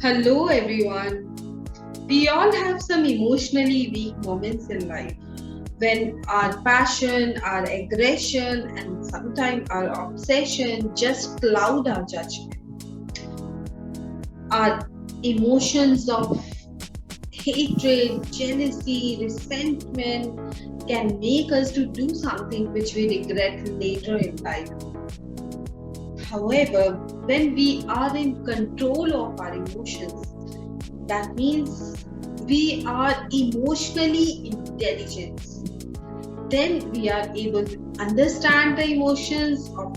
Hello everyone. We all have some emotionally weak moments in life when our passion, our aggression, and sometimes our obsession just cloud our judgment. Our emotions of hatred, jealousy, resentment can make us to do something which we regret later in life. However, when we are in control of our emotions, that means we are emotionally intelligent. Then we are able to understand the emotions of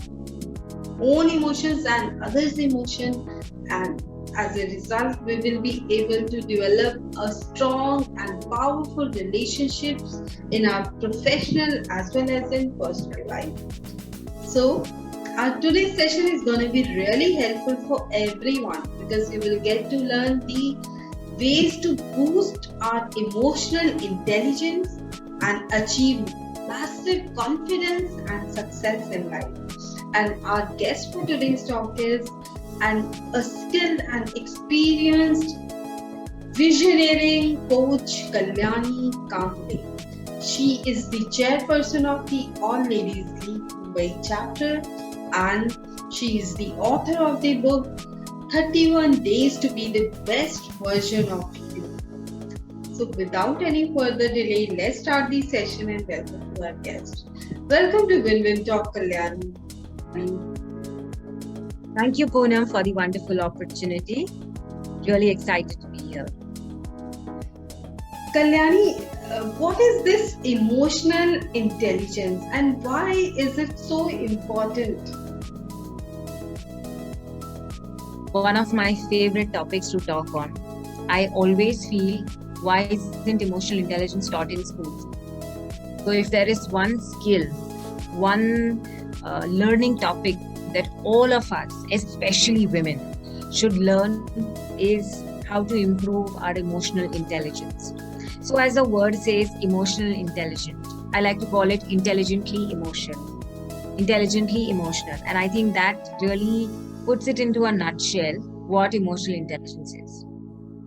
own emotions and others' emotion, and as a result, we will be able to develop a strong and powerful relationships in our professional as well as in personal life. So, our today's session is going to be really helpful for everyone because you will get to learn the ways to boost our emotional intelligence and achieve massive confidence and success in life. And our guest for today's talk is a skilled and experienced visioneering coach, Kalyani Kamble. She is the chairperson of the All Ladies League Mumbai chapter, and she is the author of the book 31 Days to be the Best Version of You. So without any further delay, let's start the session and welcome to our guest. Welcome to Win-Win Talk, Kalyani. Thank you, Poonam, for the wonderful opportunity. Really excited to be here. Kalyani, what is this emotional intelligence and why is it so important? One of my favorite topics to talk on. I always feel, why isn't emotional intelligence taught in schools? So if there is one skill, one learning topic that all of us, especially women, should learn is how to improve our emotional intelligence. So as the word says, emotional intelligence, I like to call it intelligently emotional. Intelligently emotional. And I think that really puts it into a nutshell what emotional intelligence is.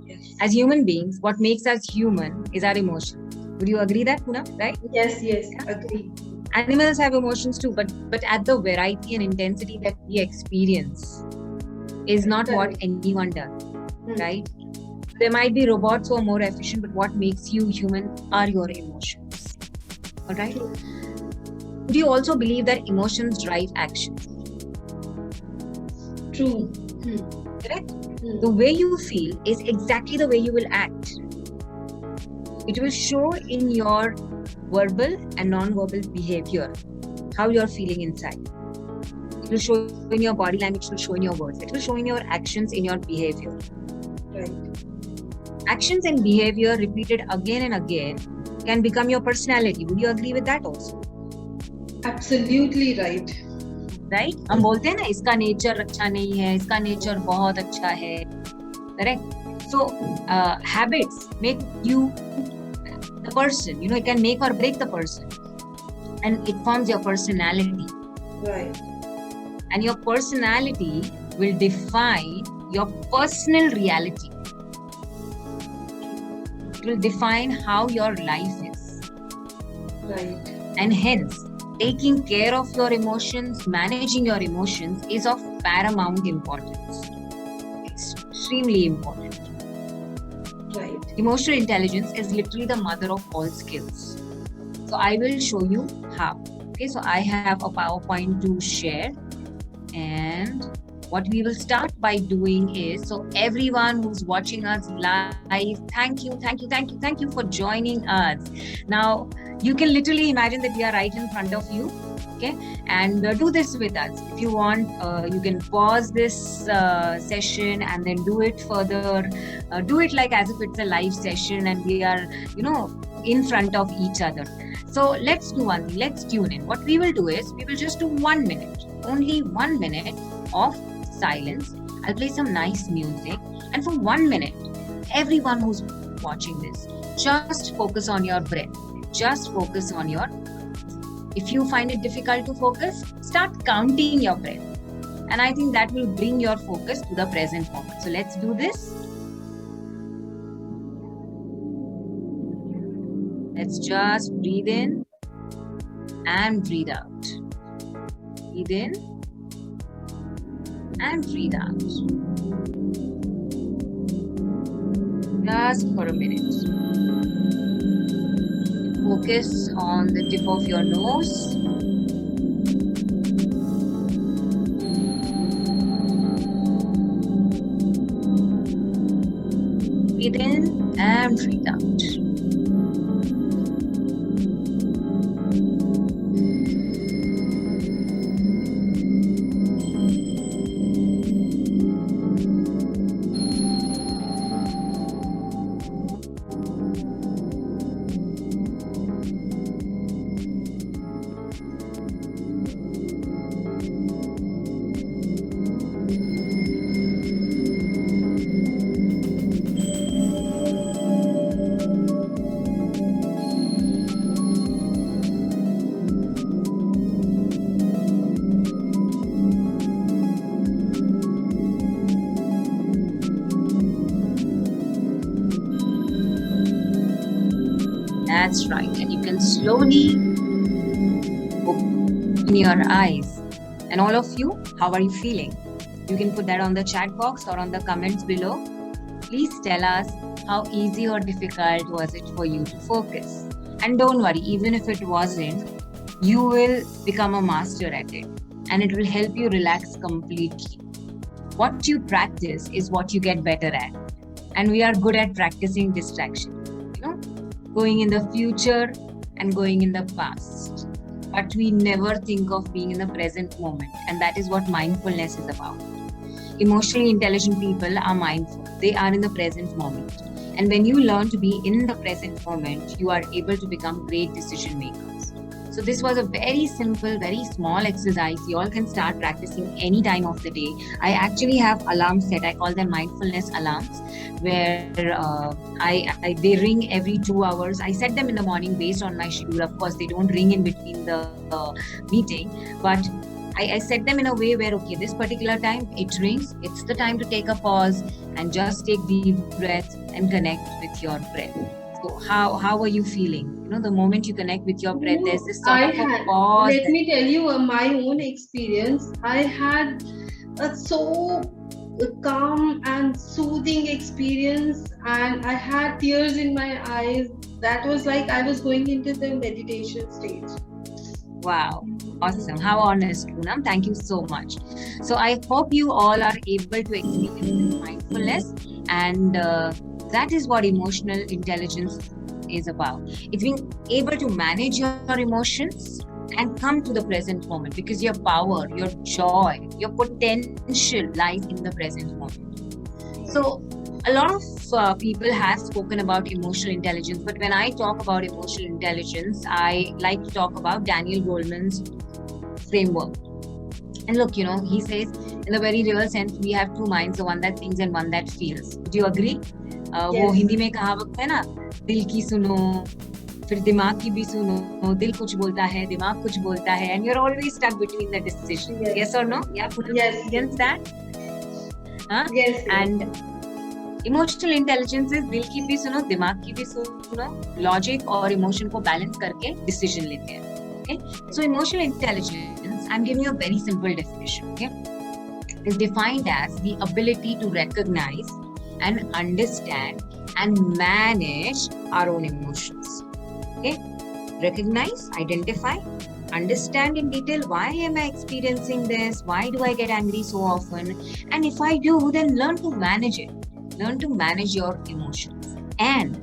Yes. As human beings, what makes us human is our emotion. Would you agree that, Poonam? Right? Yes, agree. Animals have emotions too, but at the variety and intensity that we experience is not what anyone does, right? There might be robots who are more efficient, but what makes you human are your emotions. All right? Do you also believe that emotions drive action? True. Correct? The way you feel is exactly the way you will act. It will show in your verbal and non-verbal behavior, how you're feeling inside. It will show in your body language, it will show in your words, it will show in your actions, in your behavior. Right. Actions and behavior repeated again and again can become your personality. Would you agree with that also? Absolutely right. Right? हम बोलते हैं ना, इसका nature अच्छा नहीं है, इसका nature बहुत अच्छा है. Correct? So habits make you the person, it can make or break the person, and it forms your personality. Right. And your personality will define your personal reality. It will define how your life is. Right. And hence, taking care of your emotions, managing your emotions is of paramount importance. Extremely important. Right. Emotional intelligence is literally the mother of all skills. So I will show you how. Okay, so I have a PowerPoint to share, and what we will start by doing is, so everyone who's watching us live, thank you for joining us. Now you can literally imagine that we are right in front of you. Okay, and do this with us. If you want, you can pause this session and then do it further. Do it like as if it's a live session and we are, in front of each other. So let's do one thing. Let's tune in. What we will do is, we will just do 1 minute, only 1 minute of silence. I'll play some nice music, and for 1 minute, everyone who's watching this, just focus on your breath. Just focus on your. If you find it difficult to focus, start counting your breath. And I think that will bring your focus to the present moment. So let's do this. Let's just breathe in and breathe out. Breathe in and breathe out. Just for a minute. Focus on the tip of your nose. Breathe in and breathe out. That's right. And you can slowly open your eyes. And all of you, how are you feeling? You can put that on the chat box or on the comments below. Please tell us how easy or difficult was it for you to focus. And don't worry, even if it wasn't, you will become a master at it. And it will help you relax completely. What you practice is what you get better at. And we are good at practicing distraction. Going in the future and going in the past. But we never think of being in the present moment. And that is what mindfulness is about. Emotionally intelligent people are mindful. They are in the present moment. And when you learn to be in the present moment, you are able to become great decision makers. So this was a very simple, very small exercise. You all can start practicing any time of the day. I actually have alarms set. I call them mindfulness alarms, where they ring every 2 hours. I set them in the morning based on my schedule. Of course, they don't ring in between the meeting, but I set them in a way where, okay, this particular time it rings. It's the time to take a pause and just take deep breaths and connect with your breath. So how are you feeling? The moment you connect with your breath, there's this sort of a pause. Let me tell you my own experience. I had a so calm and soothing experience, and I had tears in my eyes. That was like I was going into the meditation stage. Wow, awesome. How honest, Poonam. Thank you so much. So I hope you all are able to experience mindfulness, and that is what emotional intelligence is about. It's being able to manage your emotions and come to the present moment, because your power, your joy, your potential lies in the present moment. So a lot of people have spoken about emotional intelligence, but when I talk about emotional intelligence, I like to talk about Daniel Goleman's framework. And look, he says, in the very real sense, we have two minds, the one that thinks and one that feels. Do you agree? वो हिंदी में कहावत है ना, दिल की सुनो, फिर दिमाग की भी सुनो, दिल कुछ बोलता है, दिमाग कुछ बोलता है, and you're always stuck between the decision. Yes or no? Yeah, yes. Against that? Yes. And emotional intelligence is दिल की भी सुनो, दिमाग की भी सुनो, logic और emotion को balance करके decision लेते हैं. Okay? So emotional intelligence, I'm giving you a very simple definition. Okay? Is defined as the ability to recognize and understand and manage our own emotions. Okay? Recognize, identify, understand in detail, why am I experiencing this? Why do I get angry so often? And if I do, then learn to manage it. Learn to manage your emotions. And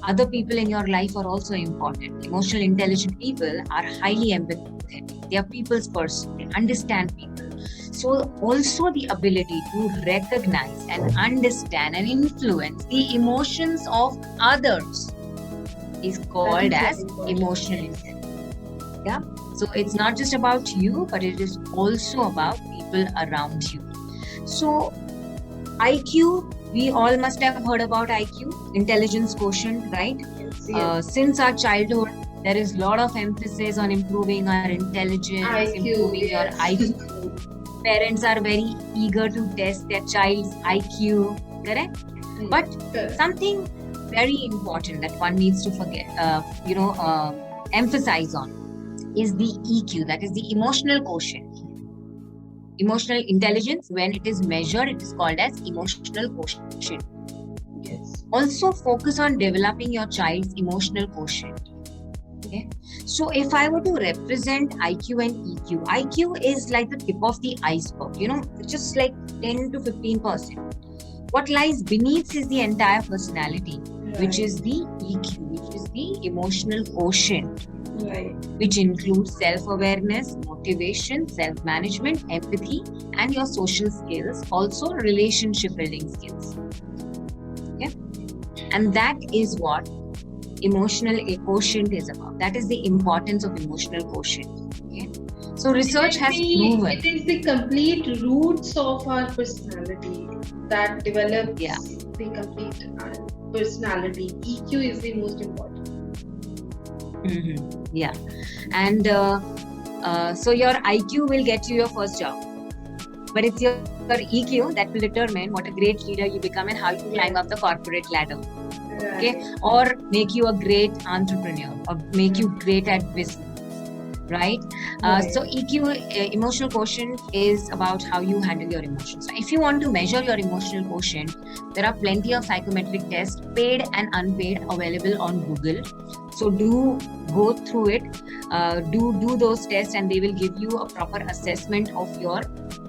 other people in your life are also important. Emotional intelligent people are highly empathetic. They are people's person. They understand people. So also the ability to recognize and understand and influence the emotions of others is called as emotional intelligence. Yeah. So it's not just about you, but it is also about people around you. So IQ, we all must have heard about IQ, intelligence quotient, right? Yes. Since our childhood, there is a lot of emphasis on improving our intelligence, improving your IQ. Parents are very eager to test their child's IQ, correct? But something very important that one needs to emphasize on is the EQ, that is the emotional quotient. Emotional intelligence, when it is measured, it is called as emotional quotient. Yes. Also focus on developing your child's emotional quotient. Okay. So if I were to represent IQ and EQ, IQ is like the tip of the iceberg, just like 10 to 15%. What lies beneath is the entire personality, which is the EQ, which is the emotional quotient, which includes self-awareness, motivation, self-management, empathy, and your social skills, also relationship building skills. Okay? And that is what emotional quotient is about. That is the importance of emotional quotient. Okay? So research has proven it is the complete roots of our personality that develops the complete personality. EQ is the most important. Yeah, and so your IQ will get you your first job, but it's your EQ that will determine what a great leader you become and how you climb up the corporate ladder. Okay, or make you a great entrepreneur, or make you great at business. Right? So EQ, emotional quotient, is about how you handle your emotions. So if you want to measure your emotional quotient, there are plenty of psychometric tests, paid and unpaid, available on Google. So do go through it, do those tests, and they will give you a proper assessment of your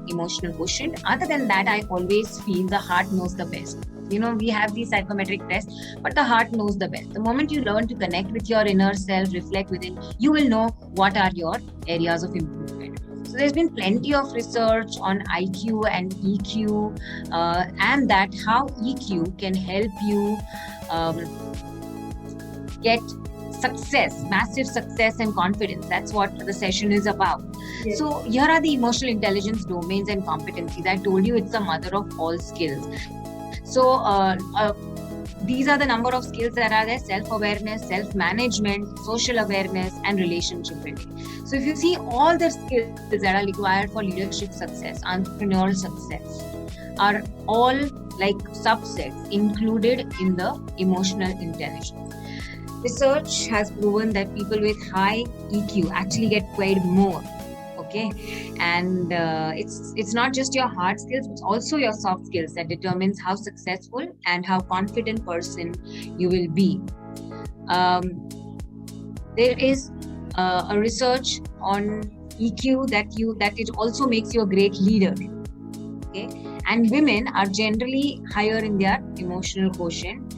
emotional quotient. Other than that, I always feel the heart knows the best. We have these psychometric tests, but the heart knows the best. The moment you learn to connect with your inner self, reflect within, you will know what are your areas of improvement. So there's been plenty of research on IQ and EQ, and that how EQ can help you get success, massive success and confidence. That's what the session is about. Yes. So here are the emotional intelligence domains and competencies. I told you it's the mother of all skills. So these are the number of skills that are there: self-awareness, self-management, social awareness, and relationship building. So if you see all the skills that are required for leadership success, entrepreneurial success, are all like subsets included in the emotional intelligence. Research has proven that people with high EQ actually get paid more. Okay, and it's not just your hard skills, it's also your soft skills that determines how successful and how confident person you will be. There is a research on EQ that it also makes you a great leader. Okay, and women are generally higher in their emotional quotient,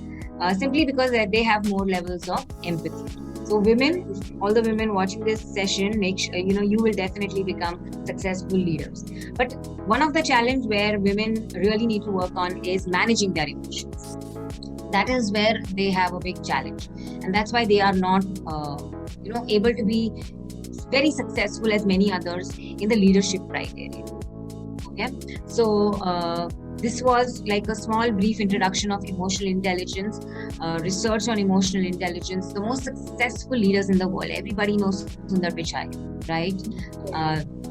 simply because they have more levels of empathy. So women, all the women watching this session, make sure, you will definitely become successful leaders. But one of the challenges where women really need to work on is managing their emotions. That is where they have a big challenge. And that's why they are not, able to be very successful as many others in the leadership criteria. Okay. So, this was like a small brief introduction of emotional intelligence, research on emotional intelligence. The most successful leaders in the world, everybody knows Sundar Pichai, right?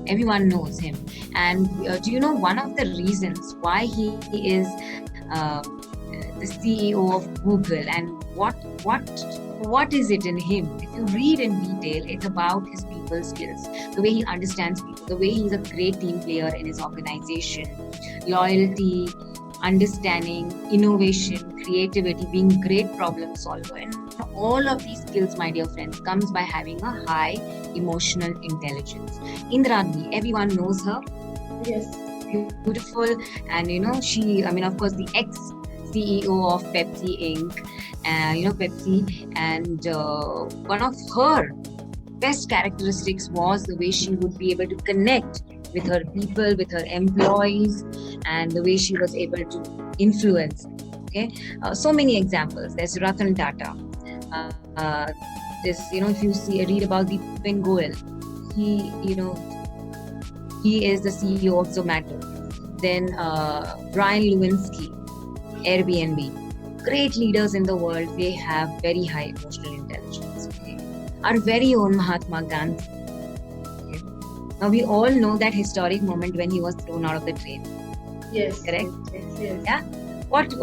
Everyone knows him. And do you know one of the reasons why he is the CEO of Google, and what is it in him? If you read in detail, it's about his people skills, the way he understands people, the way he's a great team player in his organization, loyalty, understanding, innovation, creativity, being a great problem solver. And all of these skills, my dear friends, comes by having a high emotional intelligence. Indra Gandhi, everyone knows her. Yes. Beautiful. And she, of course, the ex-CEO of Pepsi Inc., Pepsi, and one of her best characteristics was the way she would be able to connect with her people, with her employees, and the way she was able to influence. Okay, so many examples. There's Ratan Tata. If you read about Deepen Goyal, he is the CEO of Zomato. Then Brian Lewinsky, Airbnb. Great leaders in the world, they have very high emotional intelligence. Okay? Our very own Mahatma Gandhi. Okay? Now we all know that historic moment when he was thrown out of the train. Yes. Correct? Yes. Yeah. What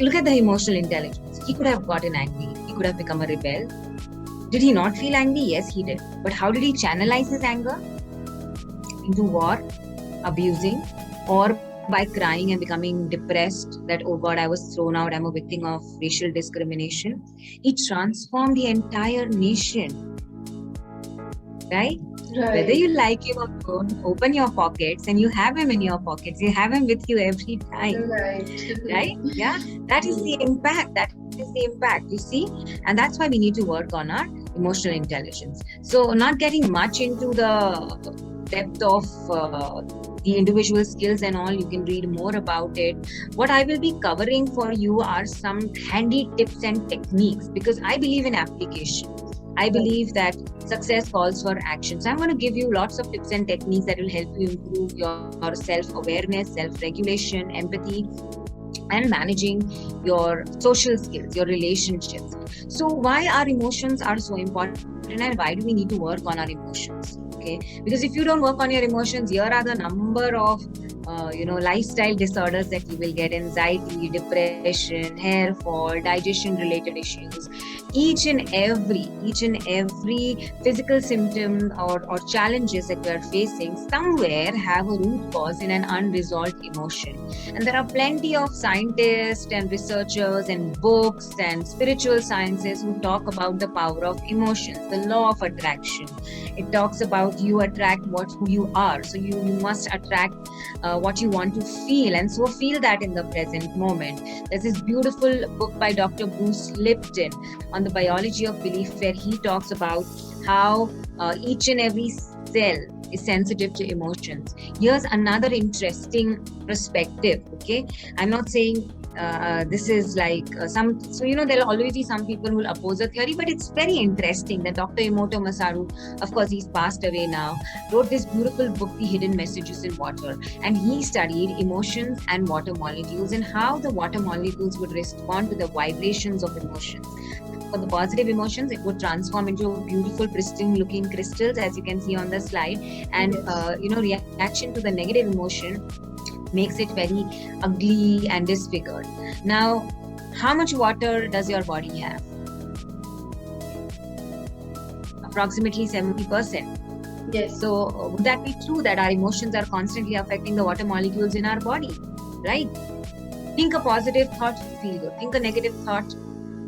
Look at the emotional intelligence. He could have gotten angry. He could have become a rebel. Did he not feel angry? Yes, he did. But how did he channelize his anger? Into war, abusing, or by crying and becoming depressed that, oh God, I was thrown out, I'm a victim of racial discrimination. He transformed the entire nation. Right? Whether you like him or don't, open your pockets and you have him in your pockets. You have him with you every time. Right? Yeah. That is the impact. That is the impact, you see? And that's why we need to work on our emotional intelligence. So not getting much into the depth of the individual skills and all, you can read more about it. What I will be covering for you are some handy tips and techniques, because I believe in application. I believe that success calls for action. So I'm going to give you lots of tips and techniques that will help you improve your self-awareness, self-regulation, empathy, and managing your social skills, your relationships. So why our emotions are so important, and why do we need to work on our emotions? Okay, because if you don't work on your emotions, here are the number of lifestyle disorders that you will get: anxiety, depression, hair fall, digestion related issues. Each and every physical symptom or challenges that we are facing somewhere have a root cause in an unresolved emotion. And there are plenty of scientists and researchers and books and spiritual sciences who talk about the power of emotions, the law of attraction. It talks about you attract who you are. So you must attract what you want to feel, and so feel that in the present moment. There's this beautiful book by Dr. Bruce Lipton on the biology of belief, where he talks about how each and every cell is sensitive to emotions. Here's another interesting perspective. Okay, I'm not saying this is like there'll always be some people who will oppose a theory, but it's very interesting that Dr. Emoto Masaru, of course he's passed away now, wrote this beautiful book, The Hidden Messages in Water, and he studied emotions and water molecules and how the water molecules would respond to the vibrations of emotions. For the positive emotions, it would transform into beautiful, pristine looking crystals, as you can see on the slide, and reaction to the negative emotion makes it very ugly and disfigured. Now, how much water does your body have? Approximately 70%. Yes. So would that be true that our emotions are constantly affecting the water molecules in our body? Right? Think a positive thought, you feel good. Think a negative thought,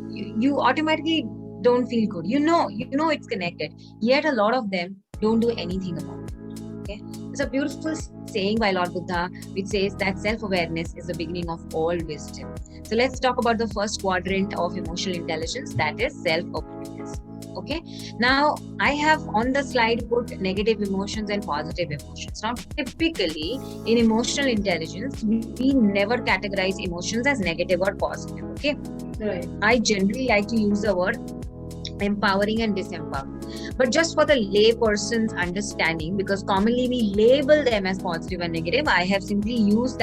you automatically don't feel good. You know it's connected. Yet a lot of them don't do anything about it. Okay? There's a beautiful saying by Lord Buddha which says that self-awareness is the beginning of all wisdom. So let's talk about the first quadrant of emotional intelligence, that is self-awareness. Okay, now I have on the slide put negative emotions and positive emotions. Now, typically in emotional intelligence, we never categorize emotions as negative or positive. Okay, right. I generally like to use the word empowering and disempowering, but just for the lay person's understanding, because commonly we label them as positive and negative, I have simply used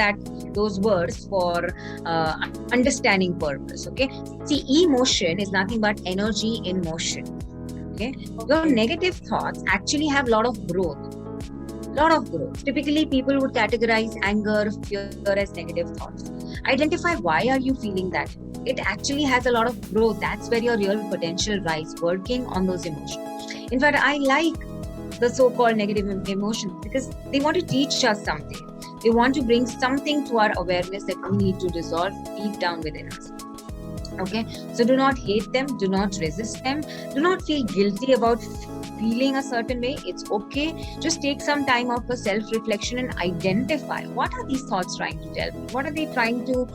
those words for understanding purpose. Okay, see, emotion is nothing but energy in motion. Okay, your negative thoughts actually have a lot of growth. Typically people would categorize anger, fear as negative thoughts. Identify why are you feeling that. It actually has a lot of growth. That's where your real potential lies, working on those emotions. In fact, I like the so-called negative emotions because they want to teach us something. They want to bring something to our awareness that we need to resolve deep down within us. Okay, so do not hate them, do not resist them, do not feel guilty about feeling a certain way. It's okay. Just take some time out for self-reflection and identify what are these thoughts trying to tell me? What are they trying to,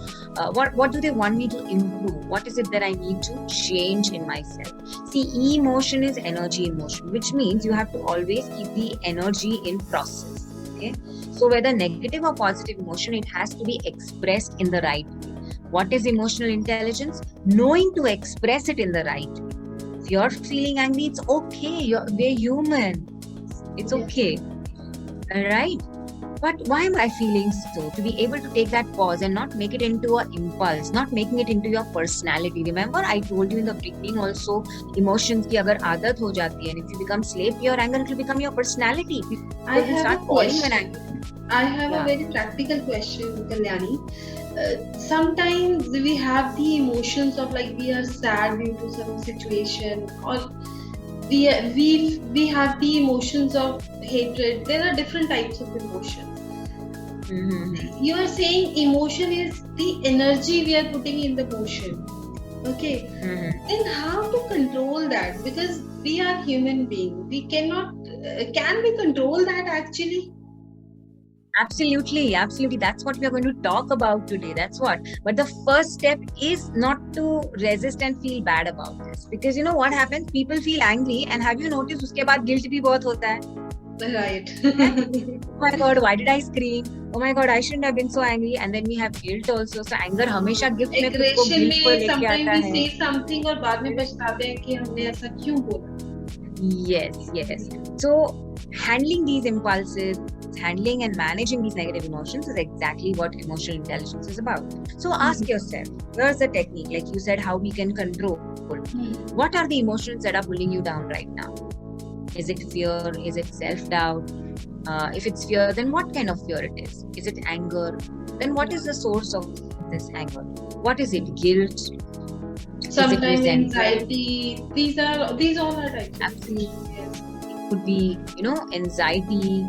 what do they want me to improve? What is it that I need to change in myself? See, emotion is energy in motion, which means you have to always keep the energy in process. Okay, so whether negative or positive emotion, it has to be expressed in the right way. What is emotional intelligence? Knowing to express it in the right way. If you're feeling angry, it's okay. We're human. It's okay. Right? But why am I feeling so? To be able to take that pause and not make it into an impulse, not making it into your personality. Remember, I told you in the beginning also, emotions ki agar aadat ho jati hai, and if you become slave to your anger, it will become your personality. I have a question. I have Yeah. a very practical question, Kalyani. sometimes we have the emotions of like we are sad due to some situation, or we have the emotions of hatred. There are different types of emotions. Mm-hmm. You are saying emotion is the energy we are putting in the motion. Okay, then how to control that? Because we are human beings, we cannot can we control that actually? Absolutely, absolutely. That's what we are going to talk about today. That's what. But the first step is not to resist and feel bad about this. Because you know what happens? People feel angry, and have you noticed उसके बाद guilt भी बहुत होता है. Right. Oh my God, why did I scream? Oh my God, I shouldn't have been so angry. And then we have guilt also. So anger हमेशा gift में खुद को Aggression guilt को में लेके sometimes आता we है. say something और बाद में पछताते हैं कि हमने ऐसा क्यों बोला. Yes, yes. So handling these impulses, handling and managing these negative emotions is exactly what emotional intelligence is about. So ask yourself, here's the technique, like you said, how we can control. What are the emotions that are pulling you down right now? Is it fear? Is it self-doubt? If it's fear, then what kind of fear it is? Is it anger? Then what is the source of this anger? What is it? Guilt? Sometimes anxiety. These all are types. Absolutely. Yes. It could be, anxiety.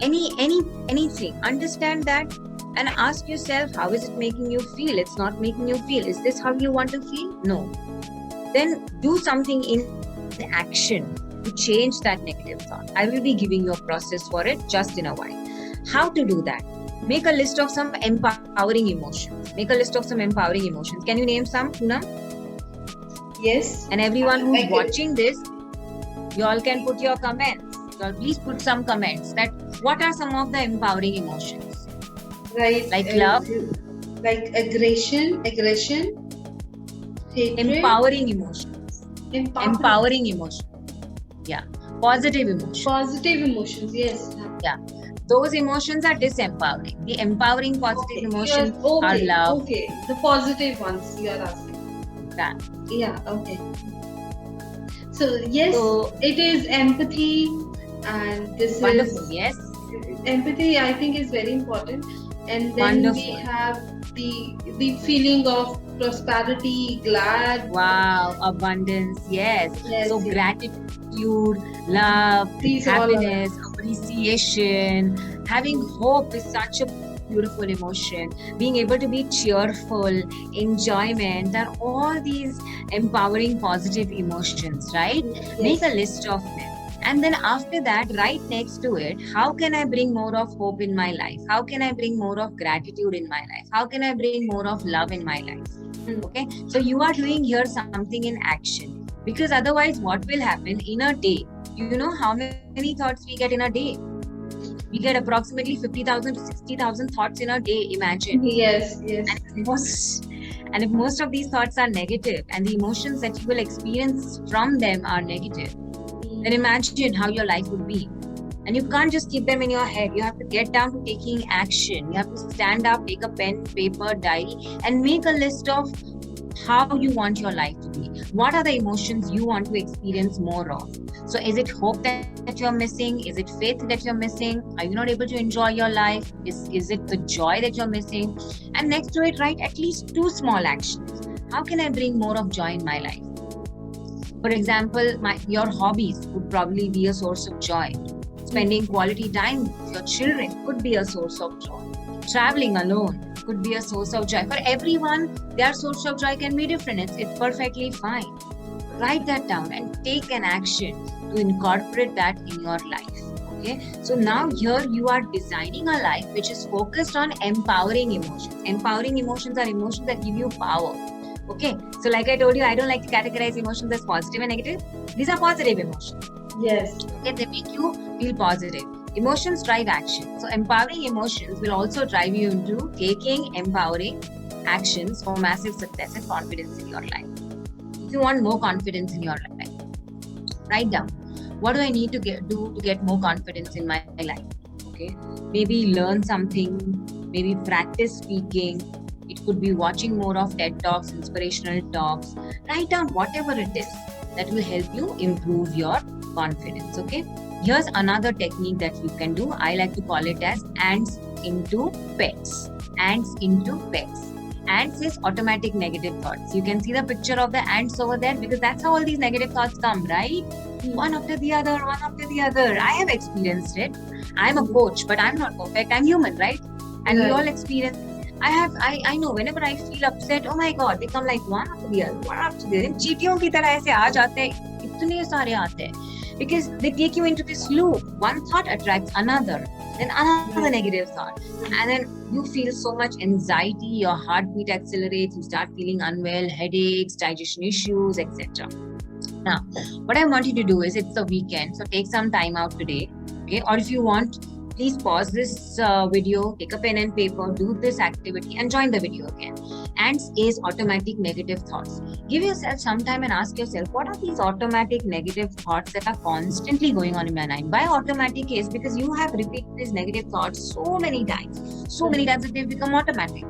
Anything. Understand that and ask yourself, how is it making you feel? It's not making you feel. Is this how you want to feel? No. Then do something in action to change that negative thought. I will be giving you a process for it just in a while. How to do that? Make a list of some empowering emotions. Can you name some, Poonam? Yes. And everyone who's watching this, you all can put your comments. So please put some comments that what are some of the empowering emotions? Right. Like love. Like aggression, hatred. Empowering emotions. Empowering emotions. Yeah. Positive emotions. Yes. Yeah. Those emotions are disempowering. The empowering positive emotions are love. Okay. The positive ones you are asking. That. Yeah. Okay. So yes, it is empathy, and this wonderful. is Yes. Empathy. I think is very important, and then we have the feeling of prosperity, glad. Wow, abundance. Yes. So gratitude, love, happiness, appreciation, having hope is such a beautiful emotion. Being able to be cheerful, enjoyment, are all these empowering positive emotions, right? Yes. Make a list of them. And then after that, right next to it, how can I bring more of hope in my life? How can I bring more of gratitude in my life? How can I bring more of love in my life? Okay, so you are doing here something in action, because otherwise what will happen in a day? You know how many thoughts we get in a day? We get approximately 50,000 to 60,000 thoughts in a day, imagine. Yes. And if most of these thoughts are negative and the emotions that you will experience from them are negative, then imagine how your life would be. And you can't just keep them in your head. You have to get down to taking action. You have to stand up, take a pen, paper, diary, and make a list of how you want your life to be. What are the emotions you want to experience more of? So is it hope that you're missing? Is it faith that you're missing? Are you not able to enjoy your life? Is it the joy that you're missing? And next to it, write at least 2 small actions. How can I bring more of joy in my life? For example, your hobbies would probably be a source of joy. Spending quality time with your children could be a source of joy. Traveling alone could be a source of joy. For everyone, their source of joy can be different. It's perfectly fine. Write that down and take an action to incorporate that in your life. Okay, so now here you are designing a life which is focused on empowering emotions. Empowering emotions are emotions that give you power. Okay, so like I told you, I don't like to categorize emotions as positive and negative. These are positive emotions. Yes. Okay, they make you feel positive. Emotions drive action. So empowering emotions will also drive you into taking empowering actions for massive success and confidence in your life. If you want more confidence in your life, write down, what do I need to do to get more confidence in my life? Okay, maybe learn something, maybe practice speaking. It could be watching more of TED Talks, inspirational talks. Write down whatever it is that will help you improve your confidence. Okay, here's another technique that you can do. I like to call it as ants into pets. ants into pets. Ants is automatic negative thoughts. You can see the picture of the ants over there because that's how all these negative thoughts come, right? One after the other, one after the other. I have experienced it. I'm a coach, but I'm not perfect. I'm human, right? And we all experience. I know whenever I feel upset, oh my God, they come like one after the other, one after the other. चींटियों की तरह ऐसे आ जाते हैं, इतने सारे आते हैं, because they take you into this loop. One thought attracts another, then another negative thought, and then you feel so much anxiety. Your heartbeat accelerates. You start feeling unwell, headaches, digestion issues, etc. Now, what I want you to do is, it's the weekend, so take some time out today, okay? Or if you want, please pause this video, take a pen and paper, do this activity and join the video again. Ants is automatic negative thoughts. Give yourself some time and ask yourself, what are these automatic negative thoughts that are constantly going on in my mind? Why automatic is because you have repeated these negative thoughts so many times that they've become automatic.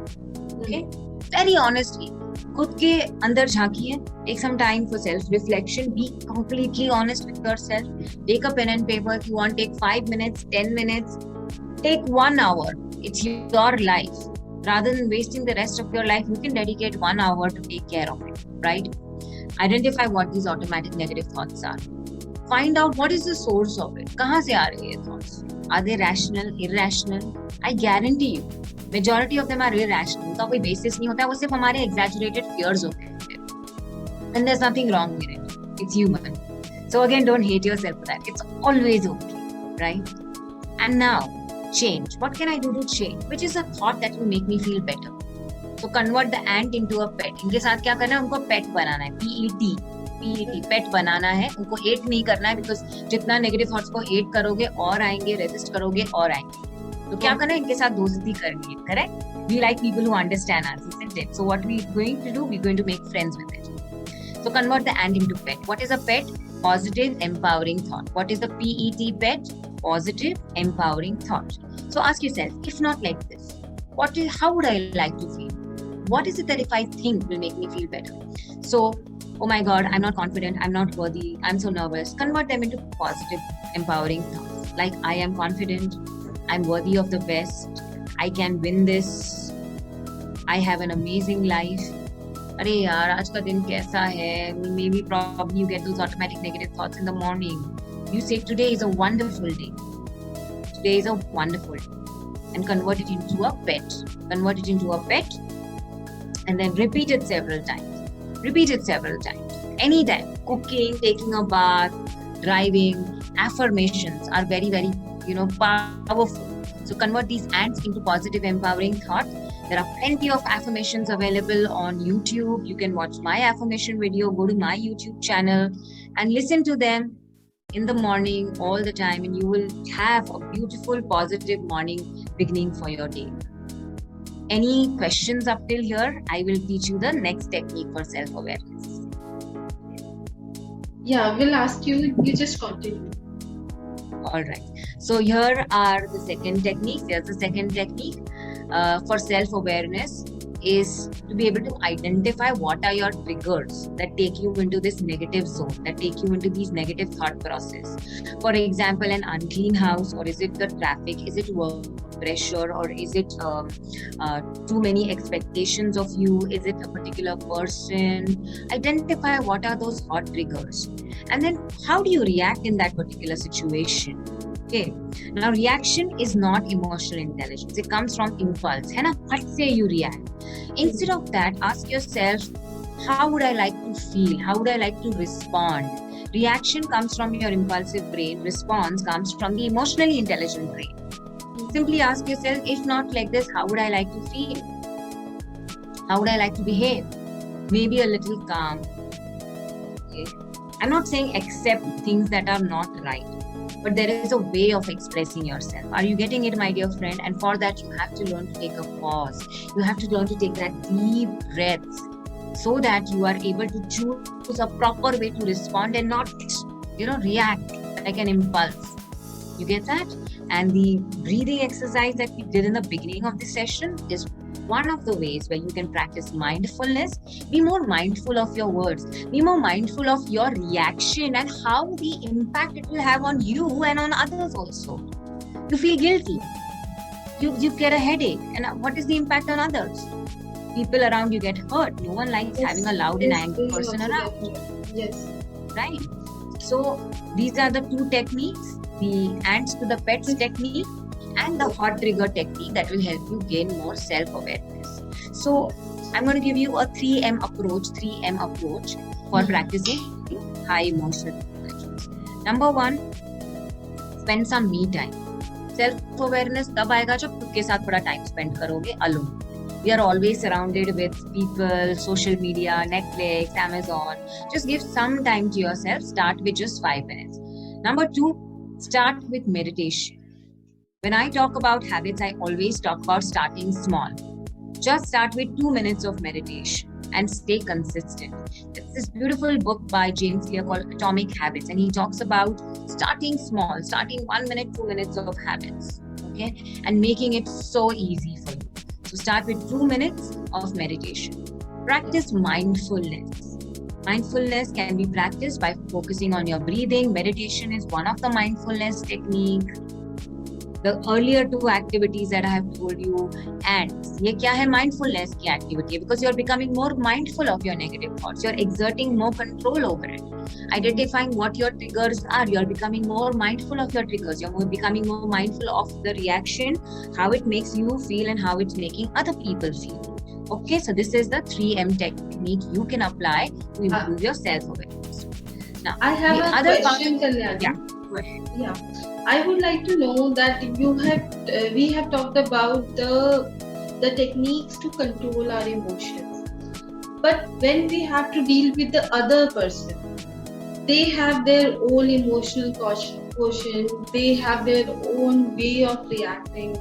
Okay? Very honestly, खुद के अंदर झांकिए. Take some time for self-reflection. Be completely honest with yourself. Take a pen and paper. If you want, take 5 minutes, 10 minutes. Take 1 hour. It's your life. Rather than wasting the rest of your life, you can dedicate 1 hour to take care of it, right? Identify what these automatic negative thoughts are. Find out what is the source of it. कहाँ से आ रहे हैं thoughts? Are they rational, irrational? I guarantee you, majority of them are irrational. उनका कोई basis नहीं होता, वो सिर्फ हमारे exaggerated fears होते हैं. And there's nothing wrong with it. It's human. So again, don't hate yourself for that. It's always okay, right? And now, change. What can I do to change? Which is a thought that will make me feel better. So convert the ant into a pet. इनके साथ क्या करना है? उनको pet बनाना है. PET, pet बनाना है. उनको hate नहीं करना है because जितना negative thoughts को hate करोगे और आएंगे, resist करोगे और आएंगे. तो क्या करना है? इनके साथ दोस्ती करनी है, correct? We like people who understand us, isn't it? So what we're going to do, we're going to make friends with it. So convert the ant into pet. What is a pet? Positive, empowering thought. What is the PET pet? Positive, empowering thought. So ask yourself, if not like this, how would I like to feel? What is it that if I think will make me feel better? So, oh my God, I'm not confident, I'm not worthy, I'm so nervous. Convert them into positive, empowering thoughts. Like, I am confident, I'm worthy of the best, I can win this, I have an amazing life. अरे यार, आज का दिन कैसा है? Maybe probably you get those automatic negative thoughts in the morning. You say today is a wonderful day. Today is a wonderful day. And convert it into a pet. Convert it into a pet and then repeat it several times. Repeat it several times. Anytime. Cooking, taking a bath, driving, affirmations are very, very, powerful. So convert these ants into positive, empowering thoughts. There are plenty of affirmations available on YouTube. You can watch my affirmation video, go to my YouTube channel and listen to them in the morning all the time, and you will have a beautiful, positive morning beginning for your day. Any questions up till here? I will teach you the next technique for self-awareness. Yeah, we'll ask you, you just continue. All right. So here are the second technique. Here's the second technique for self-awareness is to be able to identify what are your triggers that take you into this negative zone, that take you into these negative thought process. For example, an unclean house, or is it the traffic? Is it work pressure, or is it too many expectations of you? Is it a particular person? Identify what are those hot triggers, and then how do you react in that particular situation. Okay. Now, reaction is not emotional intelligence. It comes from impulse. है ना? फट से you react. Instead of that, ask yourself, how would I like to feel? How would I like to respond? Reaction comes from your impulsive brain. Response comes from the emotionally intelligent brain. Simply ask yourself, if not like this, how would I like to feel? How would I like to behave? Maybe a little calm. Okay. I'm not saying accept things that are not right, but there is a way of expressing yourself. Are you getting it, my dear friend? And for that, you have to learn to take a pause. You have to learn to take that deep breaths so that you are able to choose a proper way to respond and not, react like an impulse. You get that? And the breathing exercise that we did in the beginning of the session is one of the ways where you can practice mindfulness. Be more mindful of your words. Be more mindful of your reaction and how the impact it will have on you and on others also. You feel guilty. you get a headache, and what is the impact on others? People around you get hurt. No one likes having a loud and angry person around. Yes. Right? So these are the two techniques, the ants to the pets technique and the hot trigger technique that will help you gain more self-awareness. So I'm going to give you a 3M approach for practicing high emotional intelligence. Number 1, spend some me time. Self-awareness तब आएगा जब खुद के साथ थोड़ा time spend करोगे alone. We are always surrounded with people, social media, Netflix, Amazon. Just give some time to yourself. Start with just 5 minutes. Number 2, start with meditation. When I talk about habits, I always talk about starting small. Just start with 2 minutes of meditation and stay consistent. It's this beautiful book by James Clear called Atomic Habits, and he talks about starting small, starting 1 minute, 2 minutes of habits, okay, and making it so easy for you. So start with 2 minutes of meditation. Practice mindfulness. Mindfulness can be practiced by focusing on your breathing. Meditation is one of the mindfulness technique. The earlier 2 activities that I have told you, and ये क्या है mindfulness की activity, because you're becoming more mindful of your negative thoughts. You're exerting more control over it. Identifying what your triggers are, you're becoming more mindful of your triggers. You're becoming more mindful of the reaction, how it makes you feel and how it's making other people feel. Okay, so this is the 3M technique you can apply to improve your self-awareness. Now, I have a question, Kalyani. Yeah, go ahead. Yeah, I would like to know that we have talked about the techniques to control our emotions, but when we have to deal with the other person, they have their own emotional quotient, they have their own way of reacting.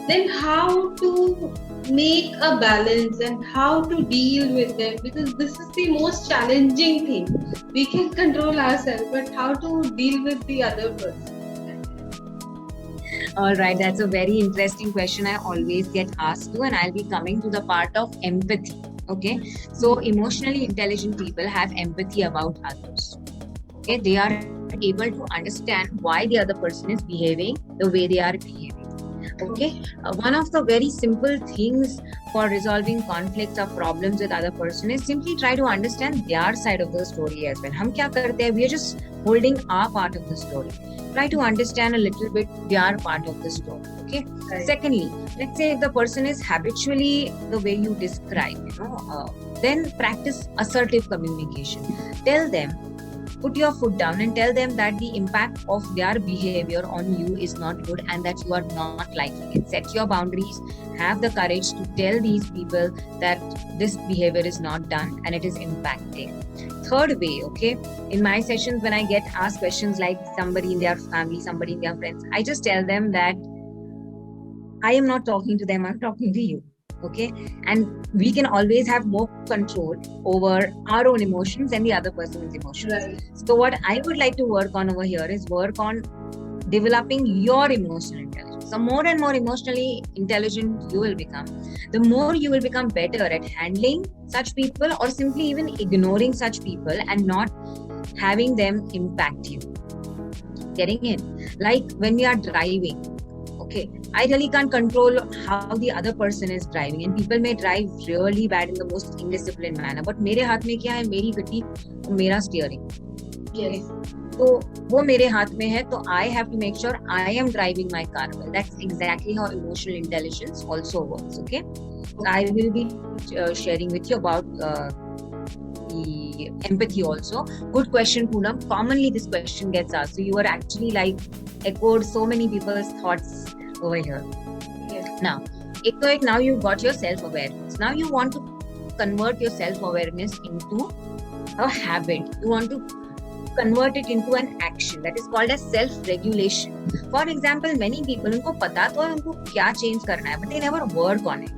Then how to make a balance and how to deal with them, because this is the most challenging thing. We can control ourselves, but how to deal with the other person? All right, that's a very interesting question I always get asked to, and I'll be coming to the part of empathy. Okay, so emotionally intelligent people have empathy about others. Okay, they are able to understand why the other person is behaving the way they are behaving. Okay, one of the very simple things for resolving conflicts or problems with other person is simply try to understand their side of the story as well. हम क्या करते हैं? We are just holding our part of the story. Try to understand a little bit their part of the story. Okay. Right. Secondly, let's say if the person is habitually the way you describe, then practice assertive communication. Tell them, put your foot down and tell them that the impact of their behavior on you is not good and that you are not liking it. Set your boundaries. Have the courage to tell these people that this behavior is not done and it is impacting. Third way, okay, in my sessions when I get asked questions like somebody in their family, somebody in their friends, I just tell them that I am not talking to them, I'm talking to you. Okay, and we can always have more control over our own emotions than the other person's emotions. Right. So what I would like to work on over here is work on developing your emotional intelligence. The more and more emotionally intelligent you will become, the more you will become better at handling such people or simply even ignoring such people and not having them impact you. Getting in? Like when we are driving, okay, I really can't control how the other person is driving, and people may drive really bad in the most indisciplined manner, but मेरे हाथ में क्या है? मेरी गड्डी, मेरा steering. Yes. तो वो मेरे हाथ में है, तो I have to make sure I am driving my car well. That's exactly how emotional intelligence also works. Okay, so I will be sharing with you about the empathy also. Good question, Poonam. Commonly this question gets asked. So you are actually like echoed so many people's thoughts over here. Yes. Now, now you've got your self-awareness. Now you want to convert your self-awareness into a habit. You want to convert it into an action that is called as self-regulation. For example, many people, उनको पता तो है उनको क्या change करना है, but they never work on it.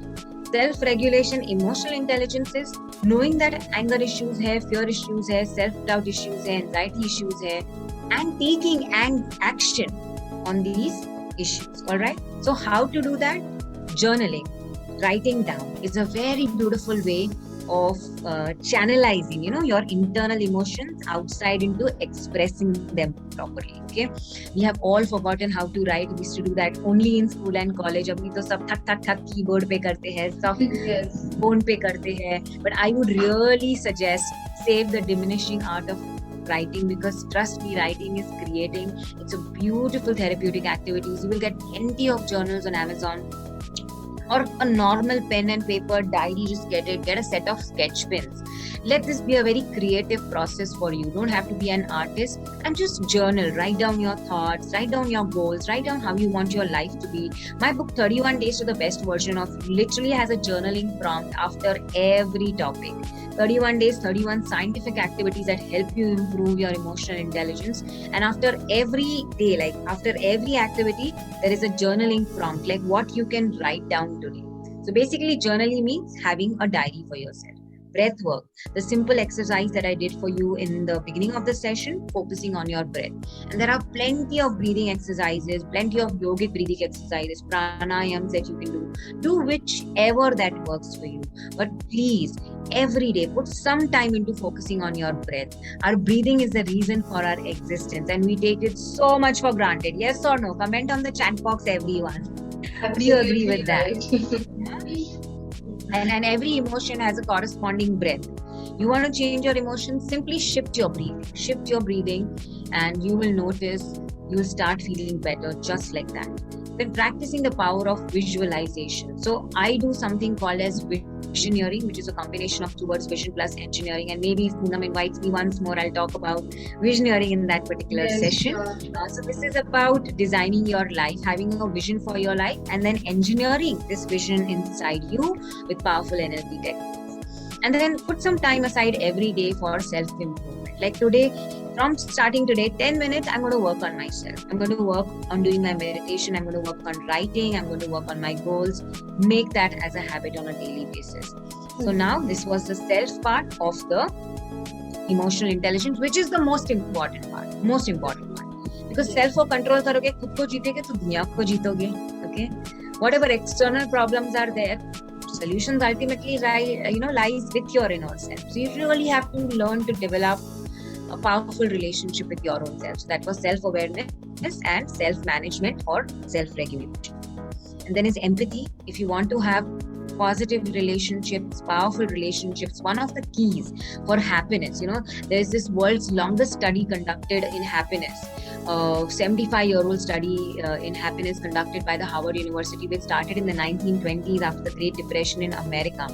Self-regulation, emotional intelligence is knowing that anger issues है, fear issues है, self-doubt issues है, anxiety issues है, and taking action on these issues. All right. So how to do that? Journaling, writing down is a very beautiful way of channelizing, your internal emotions outside into expressing them properly. Okay, we have all forgotten how to write. We used to do that only in school and college. Abhi to sab thak thak thak keyboard pe karte hai, sab Yes. phone pe karte hai. But I would really suggest save the diminishing art of writing, because trust me, writing is creating. It's a beautiful therapeutic activities. You will get plenty of journals on Amazon, or a normal pen and paper diary. Just get a set of sketch pens. Let this be a very creative process for you. Don't have to be an artist, and just journal. Write down your thoughts, write down your goals, write down how you want your life to be. My book 31 Days to the Best Version of You literally has a journaling prompt after every topic. 31 days, 31 scientific activities that help you improve your emotional intelligence. And after every day, like after every activity, there is a journaling prompt, like what you can write down today. So basically, journaling means having a diary for yourself. Breath work, the simple exercise that I did for you in the beginning of the session, focusing on your breath. And there are plenty of breathing exercises, plenty of yogic breathing exercises, pranayams that you can do. Do whichever that works for you. But please, every day, put some time into focusing on your breath. Our breathing is the reason for our existence, and we take it so much for granted. Yes or no? Comment on the chat box, everyone. Do you agree with that? And every emotion has a corresponding breath. You want to change your emotions, simply shift your breathing, and you will notice you will start feeling better just like that. Then practicing the power of visualization. So I do something called as Visioneering, which is a combination of two words, vision plus engineering. And maybe if Poonam invites me once more, I'll talk about Visioneering in that particular session. Sure. So this is about designing your life, having a vision for your life, and then engineering this vision inside you with powerful NLP techniques. And then put some time aside every day for self-improvement. Like today, from starting today, 10 minutes, I'm going to work on myself. I'm going to work on doing my meditation. I'm going to work on writing. I'm going to work on my goals. Make that as a habit on a daily basis. So now this was the self part of the emotional intelligence, which is the most important part. Because self को control करोगे, खुद को जीतेगे तो दुनिया को जीतोगे. Okay. Whatever external problems are there, solutions ultimately lies with your inner self. So you really have to learn to develop a powerful relationship with your own self. So that was self-awareness and self-management or self-regulation. And then is empathy. If you want to have positive relationships, powerful relationships, one of the keys for happiness, there is this world's longest study conducted in happiness. 75-year-old study in happiness conducted by the Harvard University, which started in the 1920s after the Great Depression in America.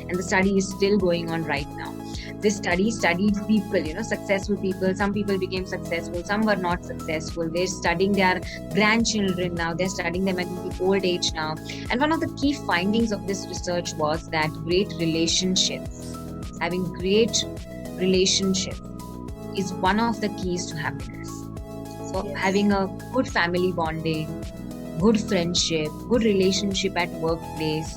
And the study is still going on right now. This study studied people, successful people. Some people became successful, some were not successful. They're studying their grandchildren now. They're studying them at the old age now. And one of the key findings of this research was that having great relationships is one of the keys to happiness. So having a good family bonding, good friendship, good relationship at workplace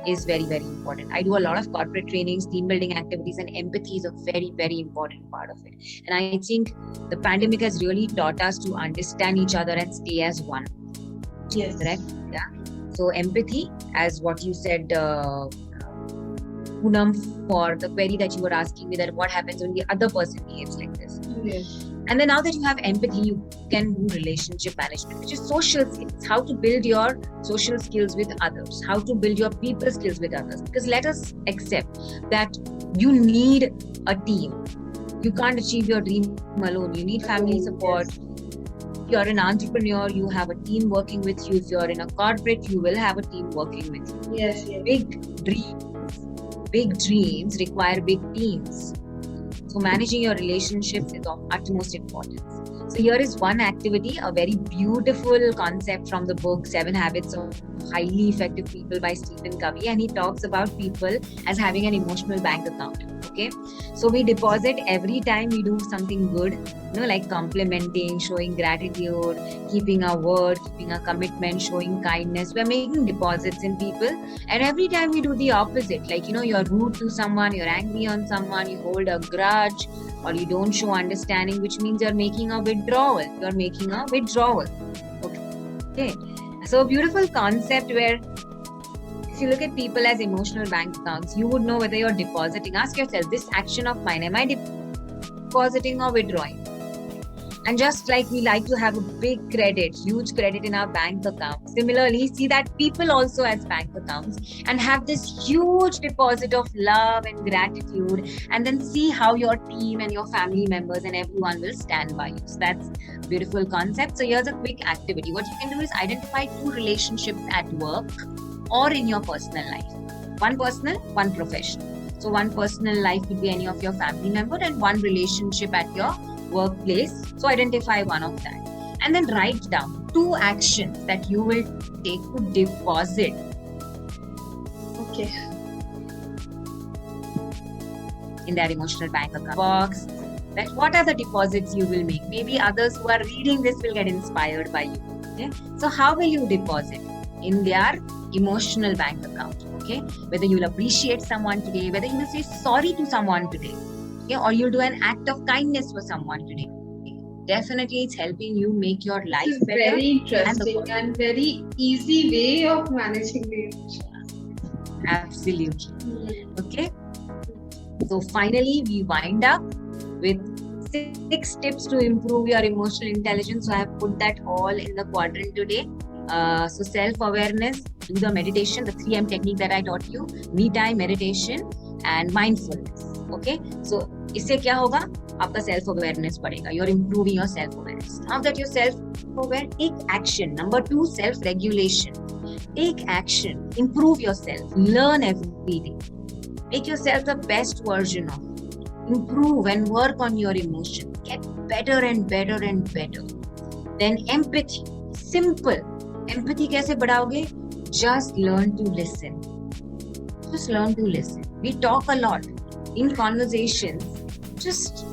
is very, very important. I do a lot of corporate trainings, team building activities, and empathy is a very, very important part of it. And I think the pandemic has really taught us to understand each other and stay as one. Yes. Correct? Yeah. So empathy, as what you said, Poonam, for the query that you were asking me, that what happens when the other person behaves like this. Yes. And then now that you have empathy, you can do relationship management, which is social skills, how to build your social skills with others, how to build your people skills with others. Because let us accept that you need a team. You can't achieve your dream alone. You need family support. Yes. If you're an entrepreneur, you have a team working with you. If you're in a corporate, you will have a team working with you. Yes. Big dreams require big teams. So managing your relationships is of utmost importance. So here is one activity, a very beautiful concept from the book 7 Habits of Highly Effective People by Stephen Covey, and he talks about people as having an emotional bank account. Okay, so we deposit every time we do something good, like complimenting, showing gratitude, keeping our word, keeping a commitment, showing kindness. We're making deposits in people, and every time we do the opposite, like you're rude to someone, you're angry on someone, you hold a grudge, or you don't show understanding, which means you're making a withdrawal. Okay, so a beautiful concept where if you look at people as emotional bank accounts, you would know whether you're depositing. Ask yourself, this action of mine, am I depositing or withdrawing? And just like we like to have a big credit, huge credit in our bank account, similarly, see that people also as bank accounts and have this huge deposit of love and gratitude, and then see how your team and your family members and everyone will stand by you. So that's a beautiful concept. So here's a quick activity. What you can do is identify 2 relationships at work or in your personal life. One personal, one professional. So one personal life could be any of your family member, and one relationship at your workplace. So identify one of that, and then write down 2 actions that you will take to deposit. Okay. In their emotional bank account box. That what are the deposits you will make? Maybe others who are reading this will get inspired by you. Okay. So how will you deposit? In their emotional bank account. Okay. Whether you will appreciate someone today, whether you will say sorry to someone today. Okay, or you'll do an act of kindness for someone today. Definitely, it's helping you make your life This is better. very interesting and very easy way of managing the emotions. Absolutely. Okay. So finally, we wind up with 6 tips to improve your emotional intelligence. So I have put that all in the quadrant today. So self-awareness, do the meditation, the 3M technique that I taught you, me time, meditation, and mindfulness. Okay, so इससे क्या होगा? आपका self awareness बढ़ेगा. You're improving your self awareness. Now that you're self aware, take action. Number 2, self regulation. Take action. Improve yourself. Learn every day. Make yourself the best version of you. Improve and work on your emotions. Get better and better and better. Then empathy. Simple. Empathy कैसे बढ़ाओगे? Just learn to listen. Just learn to listen. We talk a lot. In conversations, just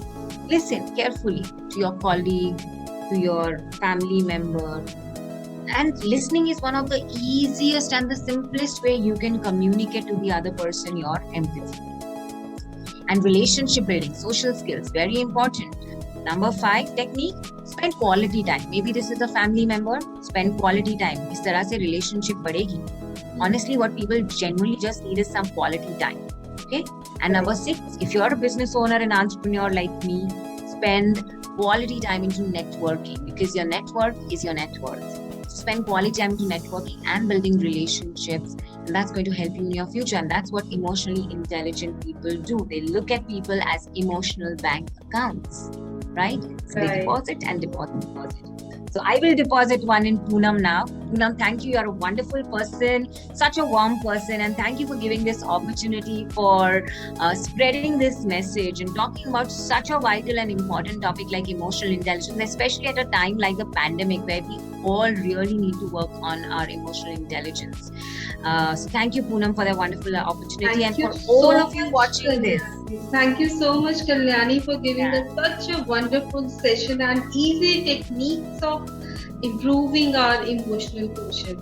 listen carefully to your colleague, to your family member. And listening is one of the easiest and the simplest way you can communicate to the other person your empathy. And relationship building, social skills, very important. Number 5 technique, spend quality time. Maybe this is a family member, spend quality time. इस तरह से relationship बढ़ेगी. Honestly, what people genuinely just need is some quality time. Okay. And number 6, if you're a business owner and entrepreneur like me, spend quality time into networking, because your network is your net worth. Spend quality time into networking and building relationships, and that's going to help you in your future. And that's what emotionally intelligent people do. They look at people as emotional bank accounts, right? So they deposit and deposit. So I will deposit one in Poonam now. Poonam, thank you. You're a wonderful person, such a warm person, and thank you for giving this opportunity for spreading this message and talking about such a vital and important topic like emotional intelligence, especially at a time like the pandemic where we all really need to work on our emotional intelligence. So thank you, Poonam, for that wonderful opportunity, and for all of you watching this. Thank you so much, Kalyani, for giving us such a wonderful session and easy techniques of improving our emotional quotient.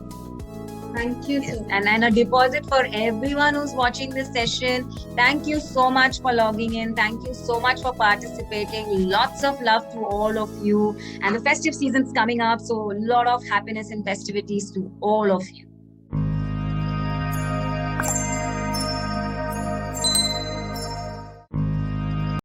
Thank you so much. And a deposit for everyone who's watching this session. Thank you so much for logging in. Thank you so much for participating. Lots of love to all of you. And the festive season's coming up, so a lot of happiness and festivities to all of you.